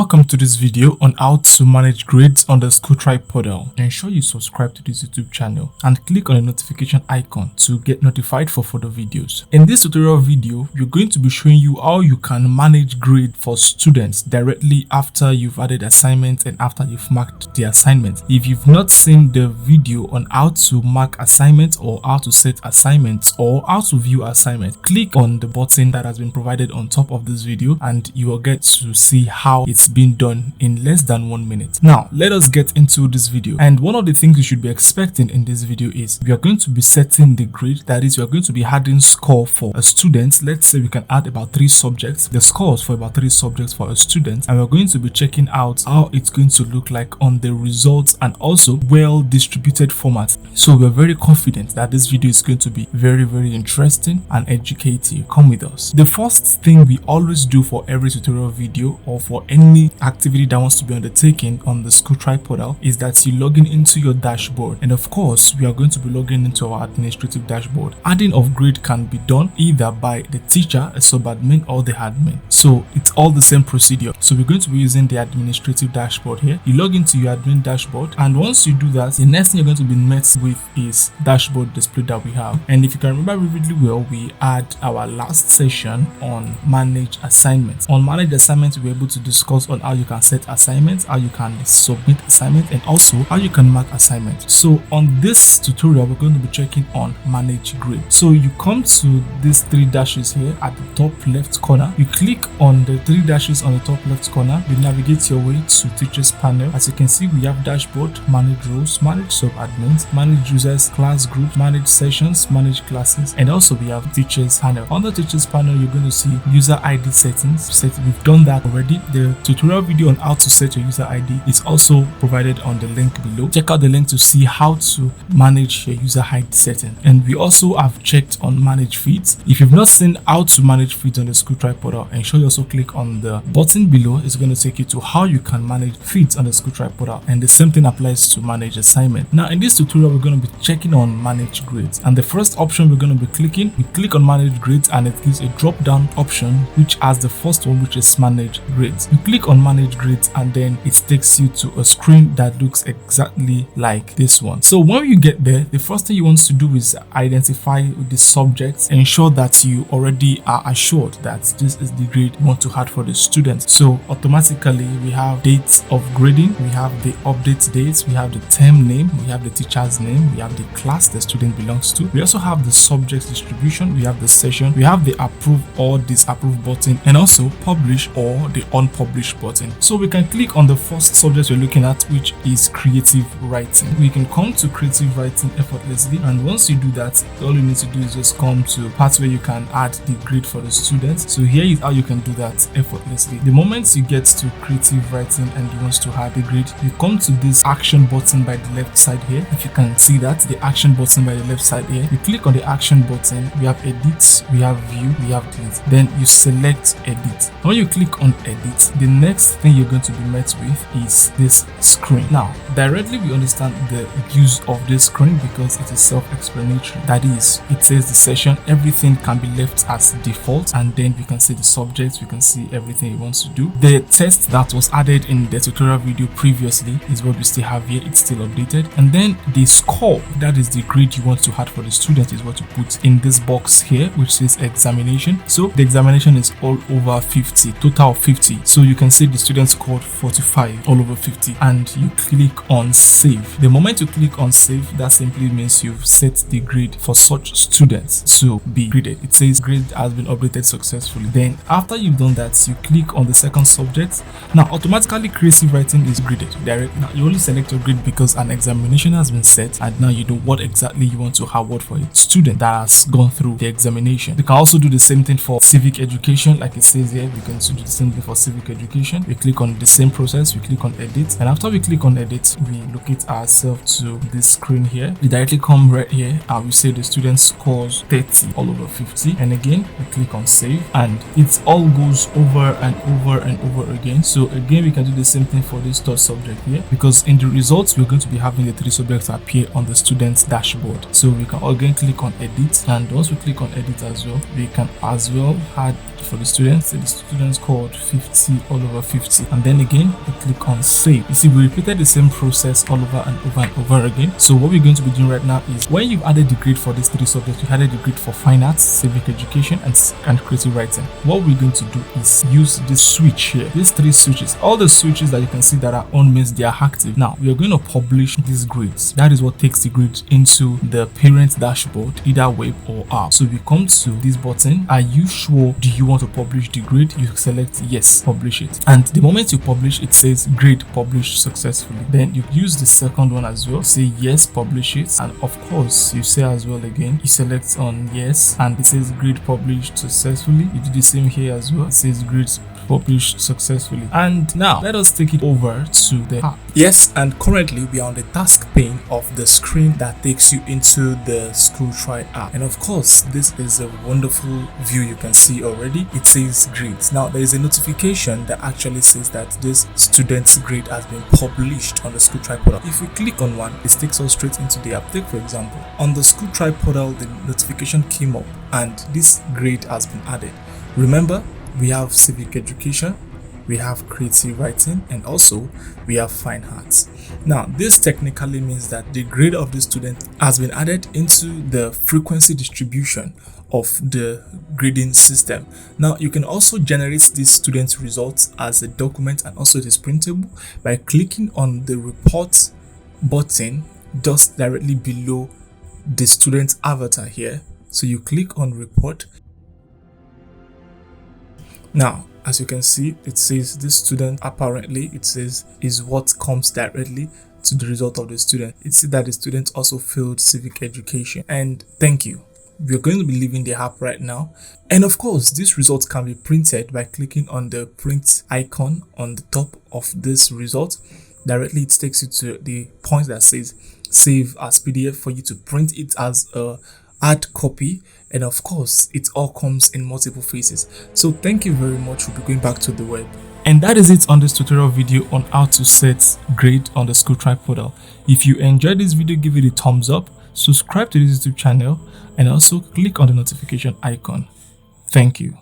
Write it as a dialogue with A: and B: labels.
A: Welcome to this video on how to manage grades on the School Tribe portal. Ensure you subscribe to this YouTube channel and click on the notification icon to get notified for further videos. In this tutorial video, we're going to be showing you how you can manage grade for students directly after you've added assignments and after you've marked the assignment. If you've not seen the video on how to mark assignments or how to set assignments or how to view assignments, click on the button that has been provided on top of this video and you will get to see how it's been done in less than 1 minute. Now let us get into this video, and one of the things you should be expecting in this video is we are going to be setting the grade. That is, we are going to be adding score for a student. Let's say we can add about 3 subjects, the scores for about 3 subjects for a student, and we're going to be checking out how it's going to look like on the results and also well distributed format. So we're very confident that this video is going to be very interesting and educative. Come with us. The first thing we always do for every tutorial video or for any activity that wants to be undertaken on the School Tribe portal is that you log into your dashboard, and of course we are going to be logging into our administrative dashboard. Adding of grade can be done either by the teacher, a sub-admin, or the admin, so it's all the same procedure. So we're going to be using the administrative dashboard here. You log into your admin dashboard, and once you do that, the next thing you're going to be met with is dashboard display that we have. And if you can remember vividly well, we had our last session on manage assignments. On manage assignments, we were able to discuss on how you can set assignments, how you can submit assignments, and also how you can mark assignments. So on this tutorial, we're going to be checking on manage grade. So you come to these 3 dashes here at the top left corner. You click on the 3 dashes on the top left corner. You navigate your way to teachers panel. As you can see, we have dashboard, manage roles, manage sub-admins, manage users, class groups, manage sessions, manage classes, and also we have teachers panel. On the teachers panel, you're going to see user ID settings. We've done that already. The tutorial video on how to set your user ID is also provided on the link below. Check out the link to see how to manage your user ID setting. And we also have checked on manage feeds. If you've not seen how to manage feeds on the School Tribe portal, ensure you also click on the button below. It's going to take you to how you can manage feeds on the School Tribe portal, and the same thing applies to manage assignment. Now in this tutorial, we're going to be checking on manage grades, and the first option we're going to be clicking, we click on manage grades, and it gives a drop down option which has the first one, which is manage grades. You click on manage grades, and then it takes you to a screen that looks exactly like this one. So when you get there, the first thing you want to do is identify the subjects. Ensure that you already are assured that this is the grade you want to add for the student. So automatically we have dates of grading, we have the update dates, we have the term name, we have the teacher's name, we have the class the student belongs to, we also have the subject distribution, we have the session, we have the approve or disapprove button, and also publish or the unpublished button. So we can click on the first subject we're looking at, which is creative writing. We can come to creative writing effortlessly, and once you do that, all you need to do is just come to parts where you can add the grade for the students. So here is how you can do that effortlessly. The moment you get to creative writing and you want to add the grade, you come to this action button by the left side here. If you can see that, the action button by the left side here, you click on the action button. We have edit, we have view, we have delete. Then you select edit. When you click on edit, the next thing you're going to be met with is this screen. Now directly we understand the use of this screen because it is self-explanatory. That is, it says the session, everything can be left as default, and then we can see the subjects, we can see everything it wants to do. The test that was added in the tutorial video previously is what we still have here. It's still updated, and then the score, that is the grade you want to add for the student, is what you put in this box here which says examination. So the examination is all over 50, total of 50. So you can see the student scored 45 all over 50, and you click on save. The moment you click on save, that simply means you've set the grade for such students to be graded. It says grade has been updated successfully. Then after you've done that, you click on the second subject. Now automatically creative writing is graded direct. Now you only select your grade because an examination has been set, and now you know what exactly you want to award for a student that has gone through the examination. You can also do the same thing for civic education, like it says here. We can do the same thing for civic education. We click on the same process, we click on edit, and after we click on edit, we locate ourselves to this screen here. We directly come right here and we say the student scores 30 all over 50, and again we click on save, and it all goes over and over and over again. So again we can do the same thing for this third subject here, because in the results we're going to be having the 3 subjects appear on the student's dashboard. So we can again click on edit, and once we click on edit as well, we can as well add for the students. The students scored 50 all over over 50, and then again you click on save. You see, we repeated the same process all over and over and over again. So what we're going to be doing right now is, when you've added the grade for these 3 subjects, you added the grade for fine arts, civic education, and creative writing. What we're going to do is use this switch here, these 3 switches. All the switches that you can see that are on means they are active. Now we are going to publish these grades. That is what takes the grades into the parent dashboard, either web or app. So we come to this button, are you sure, do you want to publish the grade? You select yes, publish it, and the moment you publish, it says grade published successfully. Then you use the second one as well, say yes, publish it, and of course you say as well again, you select on yes, and it says grade published successfully. You do the same here as well, it says grade published successfully. And now let us take it over to the app. Yes, and currently we are on the task pane of the screen that takes you into the School Try app, and of course this is a wonderful view. You can see already it says grades. Now there is a notification that actually says that this student's grade has been published on the School Try portal. If we click on one, it takes us straight into the app. Take for example, on the School Try portal, the notification came up and this grade has been added. Remember, we have civic education, we have creative writing, and also we have fine arts. Now this technically means that the grade of the student has been added into the frequency distribution of the grading system. Now you can also generate these student results as a document, and also it is printable by clicking on the report button just directly below the student avatar here. So you click on report. Now, as you can see, it says this student, apparently it says, is what comes directly to the result of the student. It says that the student also failed civic education. And thank you. We're going to be leaving the app right now. And of course, these results can be printed by clicking on the print icon on the top of this result. Directly it takes you to the point that says save as PDF for you to print it as a hard copy, and of course it all comes in multiple phases. So thank you very much. We'll be going back to the web. And that is it on this tutorial video on how to set grade on the School Try portal. If you enjoyed this video, give it a thumbs up, subscribe to this YouTube channel, and also click on the notification icon. Thank you.